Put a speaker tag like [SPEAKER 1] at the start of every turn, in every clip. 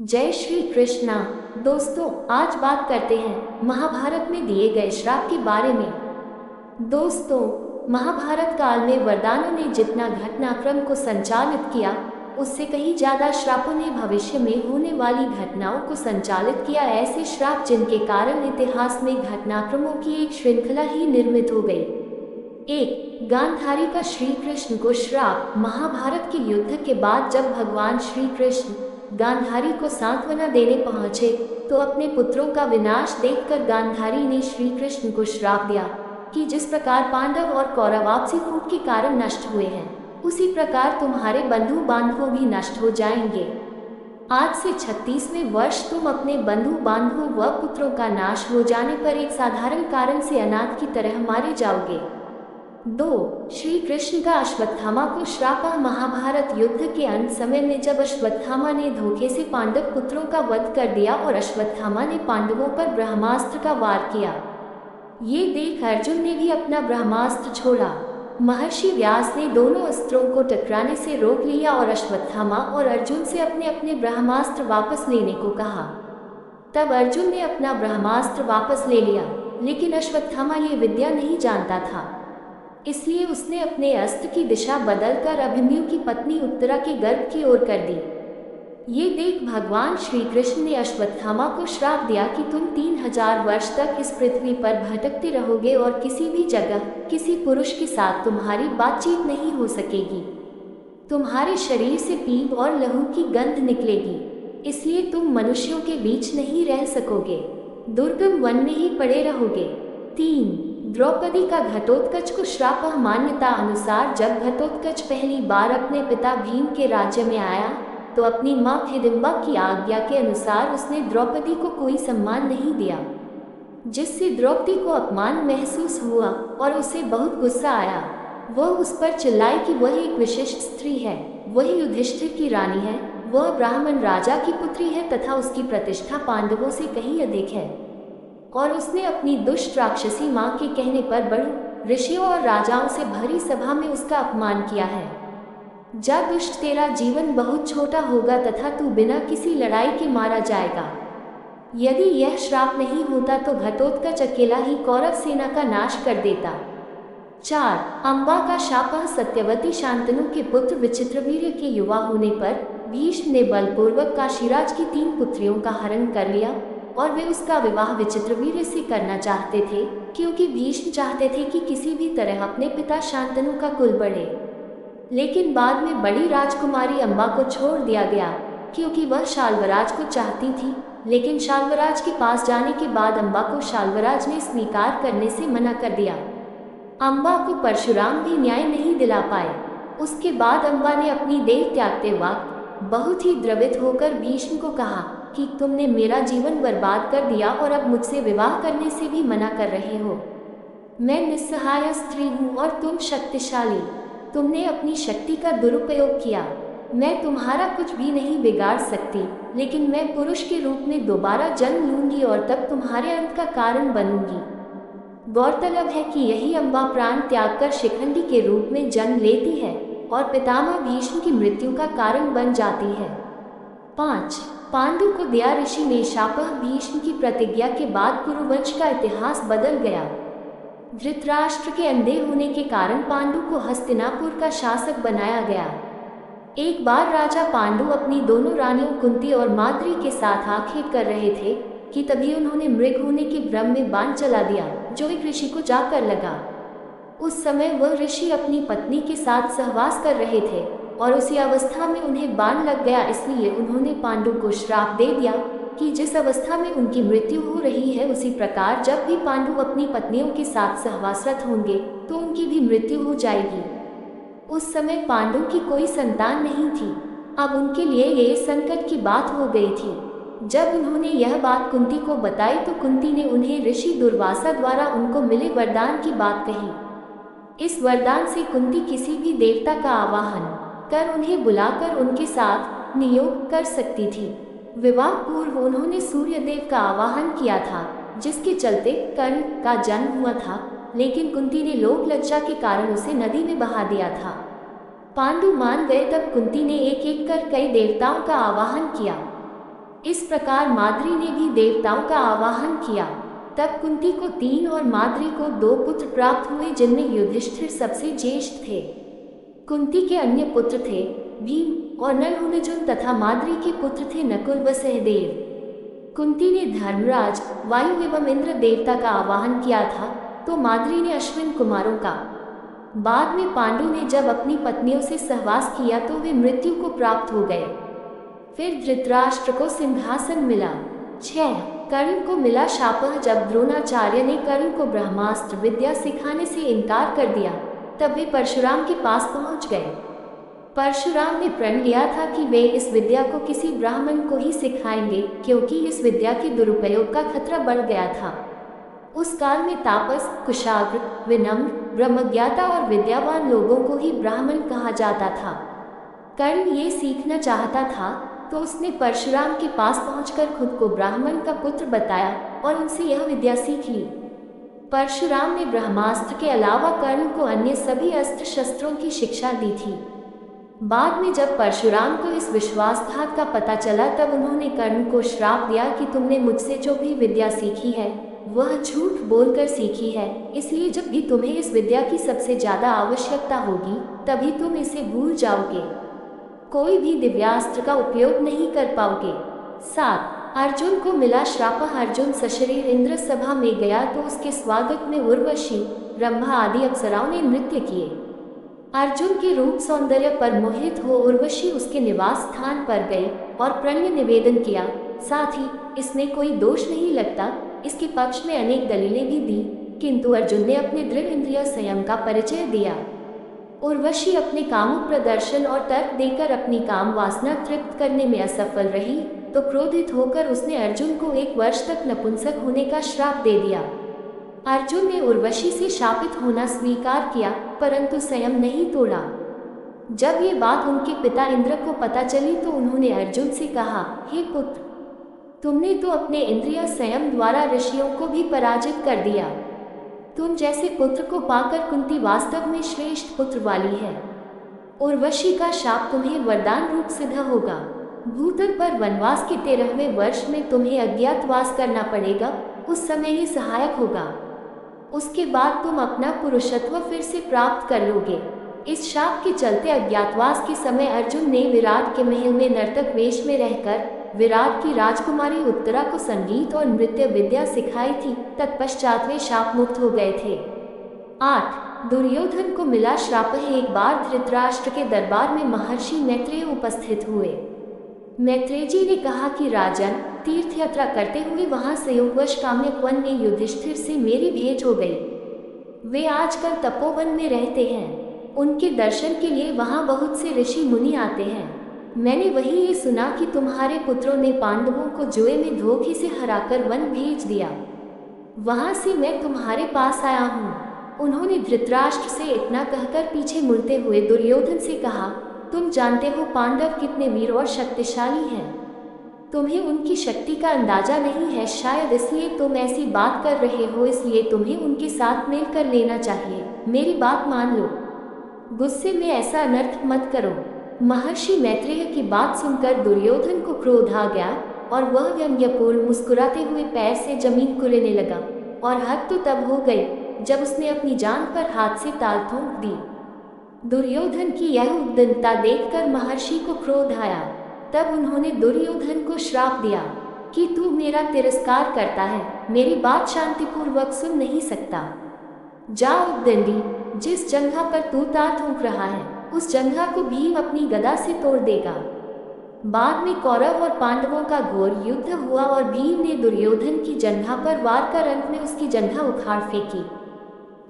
[SPEAKER 1] जय श्री कृष्णा। दोस्तों, आज बात करते हैं महाभारत में दिए गए श्राप के बारे में। दोस्तों, महाभारत काल में वरदानों ने जितना घटनाक्रम को संचालित किया, उससे कहीं ज्यादा श्रापों ने भविष्य में होने वाली घटनाओं को संचालित किया। ऐसे श्राप जिनके कारण इतिहास में घटनाक्रमों की एक श्रृंखला ही निर्मित हो गई। एक, गांधारी का श्री कृष्ण को श्राप। महाभारत के युद्ध के बाद जब भगवान श्री कृष्ण गांधारी को सांत्वना देने पहुंचे तो अपने पुत्रों का विनाश देखकर गांधारी ने श्री कृष्ण को श्राप दिया कि जिस प्रकार पांडव और कौरव आपसी फूट के कारण नष्ट हुए हैं, उसी प्रकार तुम्हारे बंधु बांधवों भी नष्ट हो जाएंगे। आज से 36वें वर्ष तुम अपने बंधु बांधवों व पुत्रों का नाश हो जाने पर एक साधारण कारण से अनाथ की तरह मारे जाओगे। 2, श्री कृष्ण का अश्वत्थामा को श्राप। महाभारत युद्ध के अंत समय में जब अश्वत्थामा ने धोखे से पांडव पुत्रों का वध कर दिया और अश्वत्थामा ने पांडवों पर ब्रह्मास्त्र का वार किया, ये देख अर्जुन ने भी अपना ब्रह्मास्त्र छोड़ा। महर्षि व्यास ने दोनों अस्त्रों को टकराने से रोक लिया और अश्वत्थामा और अर्जुन से अपने अपने ब्रह्मास्त्र वापस लेने को कहा। तब अर्जुन ने अपना ब्रह्मास्त्र वापस ले लिया, लेकिन अश्वत्थामा ये विद्या नहीं जानता था, इसलिए उसने अपने अस्त्र की दिशा बदलकर अभिमन्यु की पत्नी उत्तरा के गर्भ की ओर कर दी। ये देख भगवान श्री कृष्ण ने अश्वत्थामा को श्राप दिया कि तुम 3000 वर्ष तक इस पृथ्वी पर भटकते रहोगे और किसी भी जगह किसी पुरुष के साथ तुम्हारी बातचीत नहीं हो सकेगी। तुम्हारे शरीर से पीप और लहू की गंध निकलेगी, इसलिए तुम मनुष्यों के बीच नहीं रह सकोगे, दुर्गम वन में ही पड़े रहोगे। 3, द्रौपदी का घटोत्कच को श्राप। मान्यता अनुसार जब घटोत्कच पहली बार अपने पिता भीम के राज्य में आया तो अपनी मां हिडिंबा की आज्ञा के अनुसार उसने द्रौपदी को कोई सम्मान नहीं दिया, जिससे द्रौपदी को अपमान महसूस हुआ और उसे बहुत गुस्सा आया। वह उस पर चिल्लाई कि वह एक विशिष्ट स्त्री है, वह युधिष्ठिर की रानी है, वह ब्राह्मण राजा की पुत्री है तथा उसकी प्रतिष्ठा पांडवों से कहीं अधिक है, और उसने अपनी दुष्ट राक्षसी मां के कहने पर बड़ों, ऋषियों और राजाओं से भरी सभा में उसका अपमान किया है। जा दुष्ट, तेरा जीवन बहुत छोटा होगा तथा तू बिना किसी लड़ाई के मारा जाएगा। यदि यह श्राप नहीं होता तो घटोत्कच अकेला ही कौरव सेना का नाश कर देता। 4, अम्बा का शाप। सत्यवती शांतनु के पुत्र विचित्रवीर्य के युवा होने पर भीष्म ने बलपूर्वक काशीराज की 3 पुत्रियों का हरण कर लिया और वे उसका विवाह विचित्रवीर्य से करना चाहते थे, क्योंकि भीष्म चाहते थे कि किसी भी तरह अपने पिता शांतनु का कुल बढ़े। लेकिन बाद में बड़ी राजकुमारी अम्बा को छोड़ दिया गया, क्योंकि वह शाल्वराज को चाहती थी, लेकिन शाल्वराज के पास जाने के बाद अम्बा को शाल्वराज ने स्वीकार करने से मना कर दिया। अम्बा को परशुराम भी न्याय नहीं दिला पाए। उसके बाद अम्बा ने अपनी देह त्यागते वक्त बहुत ही द्रवित होकर भीष्म को कहा कि तुमने मेरा जीवन बर्बाद कर दिया और अब मुझसे विवाह करने से भी मना कर रहे हो। मैं निस्सहाय स्त्री हूँ और तुम शक्तिशाली, तुमने अपनी शक्ति का दुरुपयोग किया। मैं तुम्हारा कुछ भी नहीं बिगाड़ सकती, लेकिन मैं पुरुष के रूप में दोबारा जन्म लूंगी और तब तुम्हारे अंत का कारण बनूंगी। गौरतलब है कि यही अम्बा प्राण त्याग कर शिखंडी के रूप में जन्म लेती है और पितामह भीष्म की मृत्यु का कारण बन जाती है। 5, पांडु को दिया ऋषि ने शाप। भीष्म की प्रतिज्ञा के बाद कुरुवंश का इतिहास बदल गया। धृतराष्ट्र के अंधे होने के कारण पांडु को हस्तिनापुर का शासक बनाया गया। एक बार राजा पांडु अपनी दोनों रानियों कुंती और माद्री के साथ आखेट कर रहे थे कि तभी उन्होंने मृग होने के भ्रम में बाण चला दिया, जो एक ऋषि को जाकर लगा। उस समय वह ऋषि अपनी पत्नी के साथ सहवास कर रहे थे और उसी अवस्था में उन्हें बाण लग गया, इसलिए उन्होंने पांडु को श्राप दे दिया कि जिस अवस्था में उनकी मृत्यु हो रही है, उसी प्रकार जब भी पांडु अपनी पत्नियों के साथ सहवासरत होंगे तो उनकी भी मृत्यु हो जाएगी। उस समय पांडु की कोई संतान नहीं थी। अब उनके लिए ये संकट की बात हो गई थी। जब उन्होंने यह बात कुंती को बताई तो कुंती ने उन्हें ऋषि दुर्वासा द्वारा उनको मिले वरदान की बात कही। इस वरदान से कुंती किसी भी देवता का आवाहन कर उन्हें बुलाकर उनके साथ नियोग कर सकती थी। विवाह पूर्व उन्होंने सूर्यदेव का आवाहन किया था, जिसके चलते कर्ण का जन्म हुआ था, लेकिन कुंती ने लोक लज्जा के कारण उसे नदी में बहा दिया था। पांडु मान गए तब कुंती ने एक एक कर कई देवताओं का आवाहन किया। इस प्रकार माद्री ने भी देवताओं का आवाहन किया। तब कुंती को 3 और माद्री को 2 पुत्र प्राप्त हुए, जिनमें युधिष्ठिर सबसे ज्येष्ठ थे। कुंती के अन्य पुत्र थे भीम और नल, अर्जुन तथा माद्री के पुत्र थे नकुल व सहदेव। कुंती ने धर्मराज, वायु एवं इंद्र देवता का आवाहन किया था, तो माद्री ने अश्विन कुमारों का। बाद में पांडु ने जब अपनी पत्नियों से सहवास किया तो वे मृत्यु को प्राप्त हो गए। फिर धृतराष्ट्र को सिंहासन मिला। 6 कर्ण को मिला शापः। जब द्रोणाचार्य ने कर्ण को ब्रह्मास्त्र विद्या सिखाने से इनकार कर दिया, तब वे परशुराम के पास पहुंच गए। परशुराम ने प्रण लिया था कि वे इस विद्या को किसी ब्राह्मण को ही सिखाएंगे, क्योंकि इस विद्या के दुरुपयोग का खतरा बढ़ गया था। उस काल में तापस, कुशाग्र, विनम्र, ब्रह्मज्ञाता और विद्यावान लोगों को ही ब्राह्मण कहा जाता था। कर्ण ये सीखना चाहता था, तो उसने परशुराम के पास पहुंचकर खुद को ब्राह्मण का पुत्र बताया और उनसे यह विद्या सीख ली। परशुराम ने ब्रह्मास्त्र के अलावा कर्ण को अन्य सभी अस्त्र शस्त्रों की शिक्षा दी थी। बाद में जब परशुराम को इस विश्वासघात का पता चला, तब उन्होंने कर्ण को श्राप दिया कि तुमने मुझसे जो भी विद्या सीखी है वह झूठ बोलकर सीखी है, इसलिए जब भी तुम्हें इस विद्या की सबसे ज्यादा आवश्यकता होगी तभी तुम इसे भूल जाओगे, कोई भी दिव्यास्त्र का उपयोग नहीं कर पाओगे। 7 अर्जुन को मिला श्रापः। अर्जुन सशरीर इंद्र सभा में गया तो उसके स्वागत में उर्वशी, रंभा आदि अप्सराओं ने नृत्य किए। अर्जुन के रूप सौंदर्य पर मोहित हो उर्वशी उसके निवास स्थान पर गए और प्रणय निवेदन किया। साथ ही इसमें कोई दोष नहीं लगता, इसके पक्ष में अनेक दलीलें भी दी, किंतु अर्जुन ने अपने दृढ़ इंद्रिय संयम का परिचय दिया। उर्वशी अपने कामुक प्रदर्शन और तर्क देकर अपनी काम वासना तृप्त करने में असफल रही, तो क्रोधित होकर उसने अर्जुन को 1 वर्ष तक नपुंसक होने का श्राप दे दिया। अर्जुन ने उर्वशी से शापित होना स्वीकार किया, परंतु संयम नहीं तोड़ा। जब ये बात उनके पिता इंद्र को पता चली तो उन्होंने अर्जुन से कहा, हे पुत्र, तुमने तो अपने इंद्रिय संयम द्वारा ऋषियों को भी पराजित कर दिया। तुम जैसे पुत्र को पाकर कुंती वास्तव में श्रेष्ठ पुत्र वाली है। उर्वशी का शाप तुम्हें वरदान रूप सिद्ध होगा। भूतल पर वनवास के 13वें वर्ष में तुम्हें अज्ञातवास करना पड़ेगा, उस समय ही सहायक होगा। उसके बाद तुम अपना पुरुषत्व फिर से प्राप्त कर लोगे। इस शाप के चलते अज्ञातवास के समय अर्जुन ने विराट के महल में नर्तक वेश में रहकर विराट की राजकुमारी उत्तरा को संगीत और नृत्य विद्या सिखाई थी। तत्पश्चात वे शाप मुक्त हो गए थे। 8 दुर्योधन को मिला श्रापः। एक बार धृतराष्ट्र के दरबार में महर्षि मैत्रेय उपस्थित हुए। मैत्रेय जी ने कहा कि राजन, तीर्थ यात्रा करते हुए वहां संयोगवश काम्यक वन में युधिष्ठिर से मेरी भेंट हो गई। वे आजकल तपोवन में रहते हैं। उनके दर्शन के लिए वहां बहुत से ऋषि मुनि आते हैं। मैंने वही ये सुना कि तुम्हारे पुत्रों ने पांडवों को जुए में धोखे से हराकर वन भेज दिया। वहां से मैं तुम्हारे पास आया हूँ। उन्होंने धृतराष्ट्र से इतना कहकर पीछे मुड़ते हुए दुर्योधन से कहा, तुम जानते हो पांडव कितने वीर और शक्तिशाली हैं। तुम्हें उनकी शक्ति का अंदाजा नहीं है, शायद इसलिए तुम ऐसी बात कर रहे हो, इसलिए तुम्हें उनके साथ मिल कर लेना चाहिए। मेरी बात मान लो, गुस्से में ऐसा अनर्थ मत करो। महर्षि मैत्रेय की बात सुनकर दुर्योधन को क्रोध आ गया और वह व्यंग्यपूर्ण मुस्कुराते हुए पैर से जमीन कुरेदने लगा। और हद तो तब हो गई जब उसने अपनी जान पर हाथ से ताल ठोक दी। दुर्योधन की यह उद्दंडता देखकर महर्षि को क्रोध आया। तब उन्होंने दुर्योधन को श्राप दिया कि तू मेरा तिरस्कार करता है, मेरी बात शांतिपूर्वक सुन नहीं सकता। जा उद्दंडी, जिस जंघा पर तू ताल ठोक रहा है उस जंघा को भीम अपनी गदा से तोड़ देगा। बाद में कौरव और पांडवों का घोर युद्ध हुआ और भीम ने दुर्योधन की जंघा पर वार कर अंत में उसकी जंघा उखाड़ फेंकी।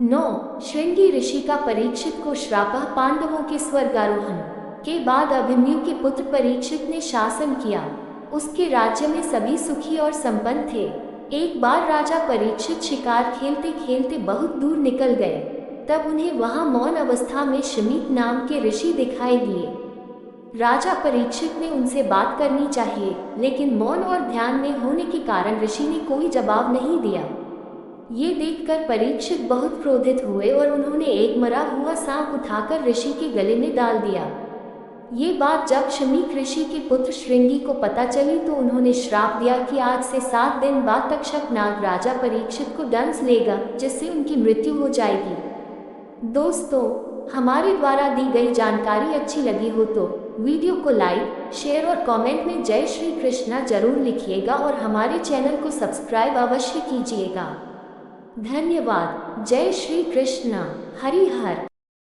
[SPEAKER 1] 9 श्रृंगी ऋषि का परीक्षित को श्रापः। पांडवों के स्वर्गारोहण के बाद अभिमन्यु के पुत्र परीक्षित ने शासन किया। उसके राज्य में सभी सुखी और संपन्न थे। एक बार राजा परीक्षित शिकार खेलते खेलते बहुत दूर निकल गए। तब उन्हें वहां मौन अवस्था में शमीक नाम के ऋषि दिखाई दिए। राजा परीक्षित ने उनसे बात करनी चाहिए, लेकिन मौन और ध्यान में होने के कारण ऋषि ने कोई जवाब नहीं दिया। ये देखकर परीक्षित बहुत क्रोधित हुए और उन्होंने एक मरा हुआ सांप उठाकर ऋषि के गले में डाल दिया। ये बात जब शमी ऋषि के पुत्र श्रृंगी को पता चली तो उन्होंने श्राप दिया कि आज से 7 दिन बाद तक्षक नाग राजा परीक्षित को दंश लेगा, जिससे उनकी मृत्यु हो जाएगी। दोस्तों, हमारे द्वारा दी गई जानकारी अच्छी लगी हो तो वीडियो को लाइक, शेयर और कमेंट में जय श्री कृष्णा जरूर लिखिएगा और हमारे चैनल को सब्सक्राइब अवश्य कीजिएगा। धन्यवाद। जय श्री कृष्णा। हरि हर।